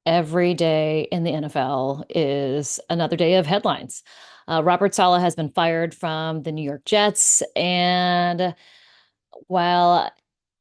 Every day in the NFL is another day of headlines. Robert Saleh has been fired from the New York Jets, and while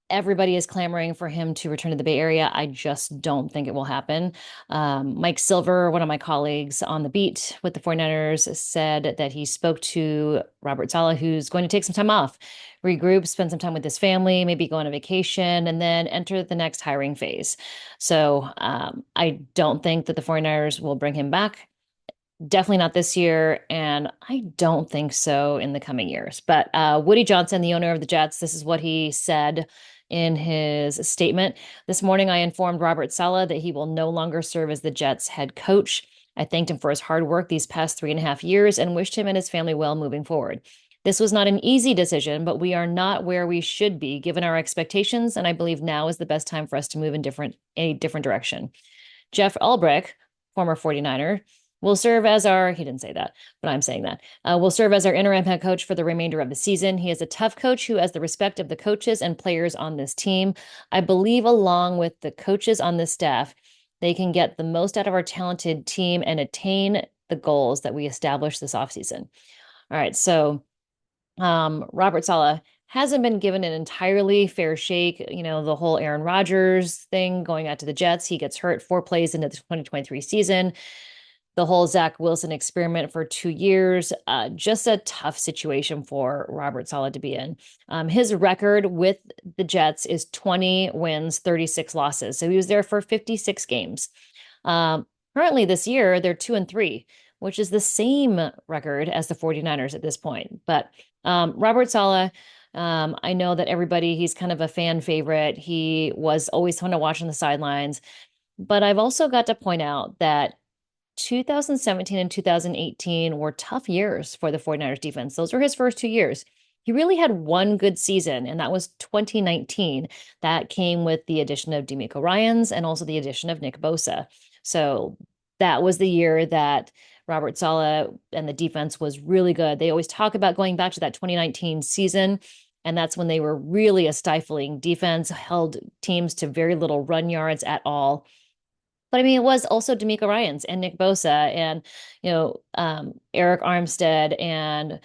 everybody is clamoring for him to return to the Bay Area, I just don't think it will happen. Mike Silver, one of my colleagues on the beat with the 49ers, said that he spoke to Robert Saleh, who's going to take some time off, regroup, spend some time with his family, maybe go on a vacation, and then enter the next hiring phase. So I don't think that the 49ers will bring him back. Definitely not this year, and I don't think so in the coming years. But Woody Johnson, the owner of the Jets, this is what he said in his statement. This morning, I informed Robert Saleh that he will no longer serve as the Jets head coach. I thanked him for his hard work these past 3.5 years and wished him and his family well moving forward. This was not an easy decision, but we are not where we should be given our expectations, and I believe now is the best time for us to move in a different direction. Jeff Ulbrich, former 49er, will serve as our, he didn't say that, but I'm saying that, will serve as our interim head coach for the remainder of the season. He is a tough coach who has the respect of the coaches and players on this team. I believe, along with the coaches on this staff, they can get the most out of our talented team and attain the goals that we established this offseason. All right, so Robert Saleh hasn't been given an entirely fair shake. You know, the whole Aaron Rodgers thing going out to the Jets. He gets hurt 4 plays into the 2023 season. The whole Zach Wilson experiment for 2 years. Just a tough situation for Robert Saleh to be in. His record with the Jets is 20 wins, 36 losses. So he was there for 56 games. Currently this year, they're 2-3, which is the same record as the 49ers at this point. But Robert Saleh, I know that he's kind of a fan favorite. He was always fun to watch on the sidelines. But I've also got to point out that 2017 and 2018 were tough years for the 49ers defense. Those were his first 2 years. He really had one good season, and that was 2019. That came with the addition of DeMeco Ryans and also the addition of Nick Bosa. So that was the year that Robert Saleh and the defense was really good. They always talk about going back to that 2019 season, and that's when they were really a stifling defense, held teams to very little run yards at all. But I mean, it was also DeMeco Ryans and Nick Bosa and, Eric Armstead and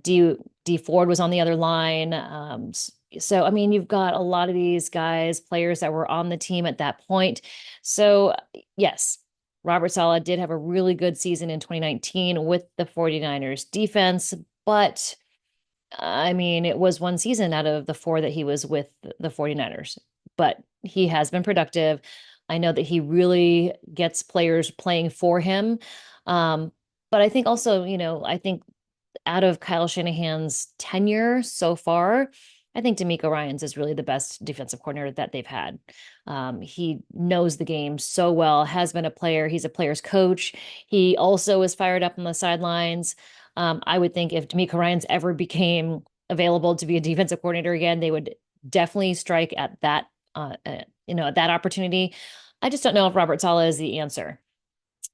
D Ford was on the other line. So, I mean, you've got a lot of these guys, players that were on the team at that point. So, yes, Robert Saleh did have a really good season in 2019 with the 49ers defense, but I mean, it was one season out of the four that he was with the 49ers, but he has been productive. I know that he really gets players playing for him. But I think also, I think out of Kyle Shanahan's tenure so far, I think DeMeco Ryans is really the best defensive coordinator that they've had. He knows the game so well, has been a player. He's a player's coach. He also is fired up on the sidelines. I would think if DeMeco Ryans ever became available to be a defensive coordinator again, they would definitely strike at that, at that opportunity. I just don't know if Robert Saleh is the answer.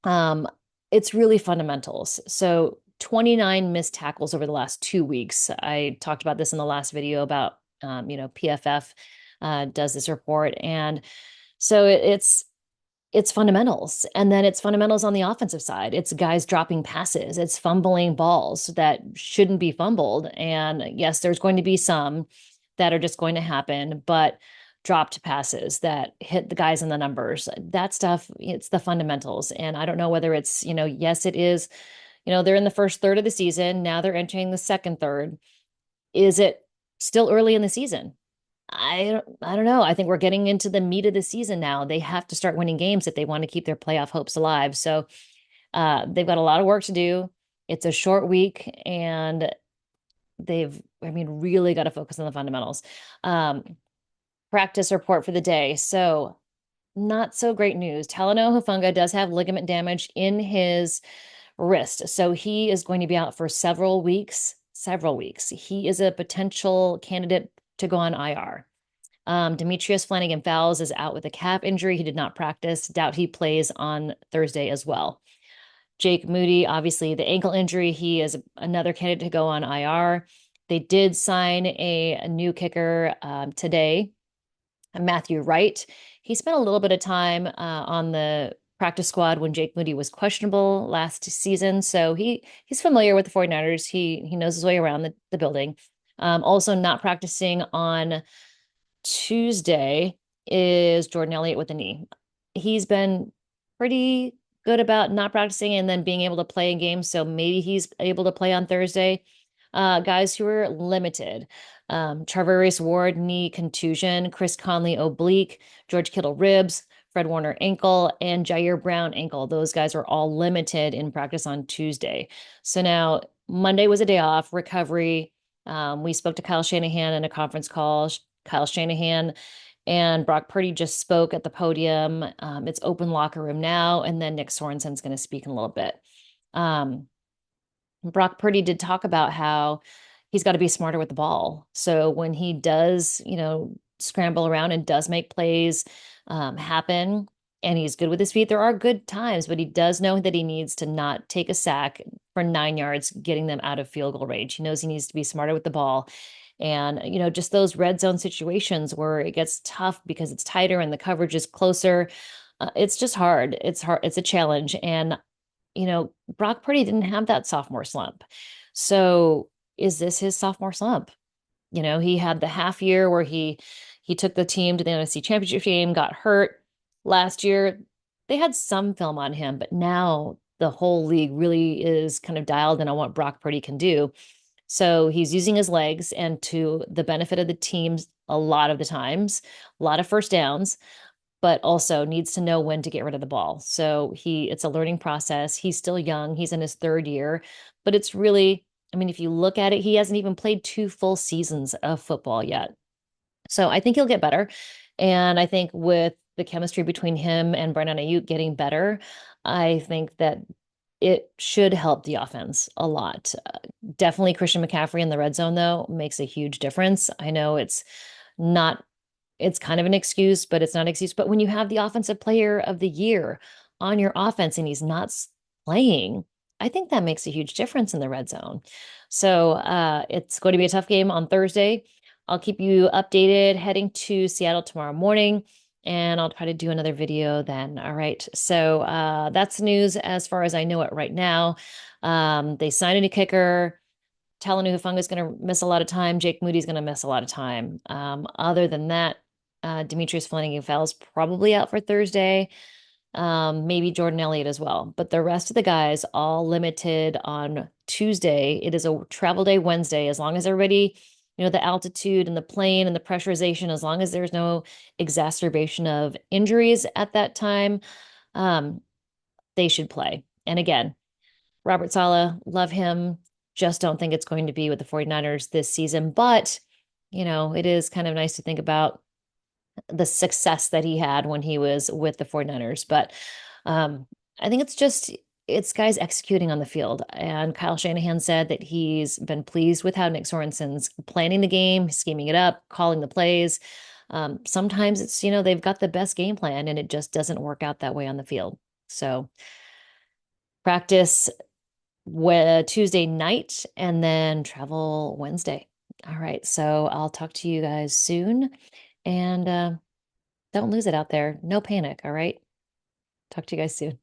Um, it's really fundamentals. So 29 missed tackles over the last 2 weeks. I talked about this in the last video about, PFF does this report. And so it's fundamentals. And then it's fundamentals on the offensive side. It's guys dropping passes. It's fumbling balls that shouldn't be fumbled. And yes, there's going to be some that are just going to happen, but dropped passes that hit the guys in the numbers, that stuff, it's the fundamentals. And I don't know whether it's, yes, it is, they're in the first third of the season. Now they're entering the second third. Is it still early in the season? I don't know. I think we're getting into the meat of the season now. They have to start winning games if they want to keep their playoff hopes alive. So they've got a lot of work to do. It's a short week, and really got to focus on the fundamentals. Practice report for the day. So, not so great news. Talanoa Hufanga does have ligament damage in his wrist. So, he is going to be out for several weeks. Several weeks. He is a potential candidate to go on IR. Demetrius Flannigan-Fowles is out with a calf injury. He did not practice. Doubt he plays on Thursday as well. Jake Moody, obviously the ankle injury. He is another candidate to go on IR. They did sign a new kicker today. Matthew Wright. He spent a little bit of time on the practice squad when Jake Moody was questionable last season. So he's familiar with the 49ers. He knows his way around the building. Also not practicing on Tuesday is Jordan Elliott with a knee. He's been pretty good about not practicing and then being able to play in games. So maybe he's able to play on Thursday. Guys who are limited. Charvarius Ward, knee contusion, Chris Conley, oblique, George Kittle, ribs, Fred Warner, ankle, and Jair Brown, ankle. Those guys are all limited in practice on Tuesday. So now Monday was a day off, recovery. We spoke to Kyle Shanahan in a conference call. Kyle Shanahan and Brock Purdy just spoke at the podium. It's open locker room now, and then Nick Sorensen's going to speak in a little bit. Um, Brock Purdy did talk about how he's got to be smarter with the ball. So when he does, scramble around and does make plays happen, and he's good with his feet, there are good times, but he does know that he needs to not take a sack for 9 yards, getting them out of field goal range. He knows he needs to be smarter with the ball. And, just those red zone situations where it gets tough because it's tighter and the coverage is closer. It's just hard. It's hard. It's a challenge. And Brock Purdy didn't have that sophomore slump. So is this his sophomore slump? He had the half year where he took the team to the NFC Championship game, got hurt last year. They had some film on him, but now the whole league really is kind of dialed in on what Brock Purdy can do. So he's using his legs and to the benefit of the teams a lot of the times, a lot of first downs, but also needs to know when to get rid of the ball. So it's a learning process. He's still young. He's in his third year, but it's really, I mean, if you look at it, he hasn't even played 2 full seasons of football yet. So I think he'll get better. And I think with the chemistry between him and Brandon Ayuk getting better, I think that it should help the offense a lot. Definitely Christian McCaffrey in the red zone, though, makes a huge difference. I know not it's kind of an excuse, but it's not an excuse. But when you have the offensive player of the year on your offense and he's not playing, I think that makes a huge difference in the red zone. So it's going to be a tough game on Thursday. I'll keep you updated heading to Seattle tomorrow morning, and I'll try to do another video then. All right. So that's news as far as I know it right now. They signed a new kicker. Talanoa Hufanga is going to miss a lot of time. Jake Moody's going to miss a lot of time. Other than that, Demetrius Flannigan-Fowles probably out for Thursday. Maybe Jordan Elliott as well. But the rest of the guys all limited on Tuesday. It is a travel day Wednesday. As long as everybody, the altitude and the plane and the pressurization, as long as there's no exacerbation of injuries at that time, they should play. And again, Robert Saleh, love him. Just don't think it's going to be with the 49ers this season. But, it is kind of nice to think about the success that he had when he was with the 49ers. But I think it's guys executing on the field. And Kyle Shanahan said that he's been pleased with how Nick Sorensen's planning the game, scheming it up, calling the plays. Sometimes it's, they've got the best game plan and it just doesn't work out that way on the field. So practice Tuesday night and then travel Wednesday. All right. So I'll talk to you guys soon and don't lose it out there. No panic. All right. Talk to you guys soon.